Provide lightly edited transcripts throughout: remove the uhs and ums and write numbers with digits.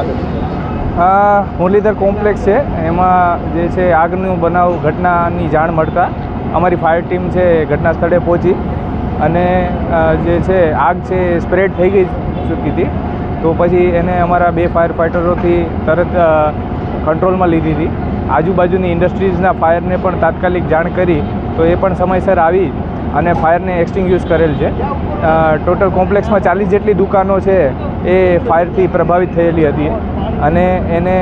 રીતની આગળ? મુરલીધર કોમ્પ્લેક્સ છે, એમાં જે છે આગનું બનાવ ઘટનાની જાણ મળતા અમારી ફાયર ટીમ છે ઘટના સ્થળે પહોંચી અને જે છે આગ છે સ્પ્રેડ થઈ ગઈ ચૂકી હતી. તો પછી એને અમારા 2 ફાયર ફાઇટરોથી તરત કંટ્રોલમાં લીધી હતી. આજુબાજુની ઇન્ડસ્ટ્રીઝના ફાયરને પણ તાત્કાલિક જાણ કરી તો એ પણ સમયસર આવી અને ફાયરને એક્સટિંગ્યુશ કરેલ છે. ટોટલ કોમ્પ્લેક્સમાં 40 જેટલી દુકાનો છે એ ફાયરથી પ્રભાવિત થયેલી હતી અને એને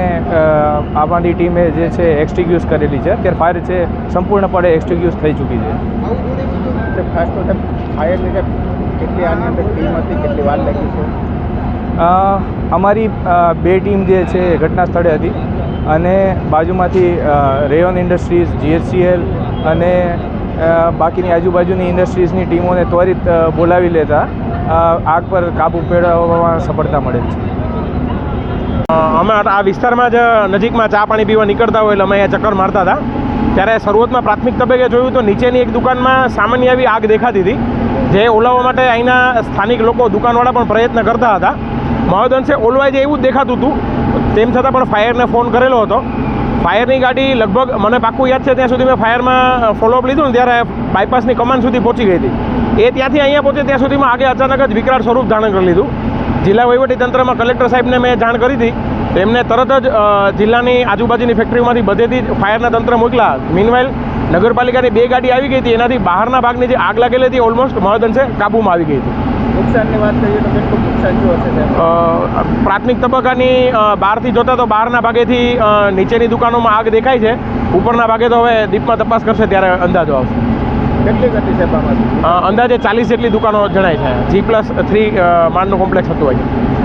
અમારી ટીમે જે છે એક્સટિંગ્યુશ કરેલી છે. અત્યારે ફાયર છે સંપૂર્ણપણે એક્સટિંગ્યુશ થઈ ચૂકી છે. ખાસ તો ફાયરની કેટલી આની અંદર ટીમ હતી, કેટલી વાર લાગી છે? અમારી 2 ટીમ જે છે ઘટના સ્થળે હતી અને બાજુમાંથી રેયોન ઇન્ડસ્ટ્રીઝ, GHCL અને બાકીની આજુબાજુની ઇન્ડસ્ટ્રીઝની ટીમોને ત્વરિત બોલાવી લેતા આગ પર કાબૂ મેળવવામાં સફળતા મળેલ છે. અમે આ વિસ્તારમાં જ નજીકમાં ચા પાણી પીવા નીકળતા હોય એટલે અમે અહીંયા ચક્કર મારતા હતા. ત્યારે શરૂઆતમાં પ્રાથમિક તબક્કે જોયું તો નીચેની એક દુકાનમાં સામાન્ય એવી આગ દેખાતી હતી, જે ઓલાવવા માટે અહીંના સ્થાનિક લોકો, દુકાનવાળા પણ પ્રયત્ન કરતા હતા. મહદઅંશે ઓલવાઈ જાય એવું જ દેખાતું હતું. તેમ છતાં પણ ફાયરને ફોન કરેલો હતો. ફાયરની ગાડી લગભગ મને પાક્કું યાદ છે ત્યાં સુધી મેં ફાયરમાં ફોલોઅપ લીધું ને ત્યારે બાયપાસની કમાન સુધી પહોંચી ગઈ હતી. એ ત્યાંથી અહીંયા પહોંચે ત્યાં સુધીમાં આગે અચાનક જ વિકરાળ સ્વરૂપ ધારણ કરી લીધું. જિલ્લા વહીવટીતંત્રમાં કલેક્ટર સાહેબને મેં જાણ કરી હતી. એમને તરત જ જિલ્લાની આજુબાજુની ફેક્ટરીમાંથી બધેથી ફાયરના તંત્ર મોકલા. મીનવાઇલ નગરપાલિકાની 2 ગાડી આવી ગઈ હતી. એનાથી બહારના ભાગની જે આગ લાગેલી હતી ઓલમોસ્ટ મહદઅંશે કાબૂમાં આવી ગઈ હતી. નુકસાનની વાત કરીએ તો કેટલું નુકસાન થયું હશે? પ્રાથમિક તબક્કાની બહારથી જોતા તો બહારના ભાગેથી નીચેની દુકાનોમાં આગ દેખાય છે. ઉપરના ભાગે તો હવે દીપમાં તપાસ કરશે ત્યારે અંદાજો આવશે. કેટલી હતી સાહેબ આમાંથી? અંદાજે 40 જેટલી દુકાનો જણાય છે. G+3 માળનું કોમ્પ્લેક્સ હતું અહીંયા.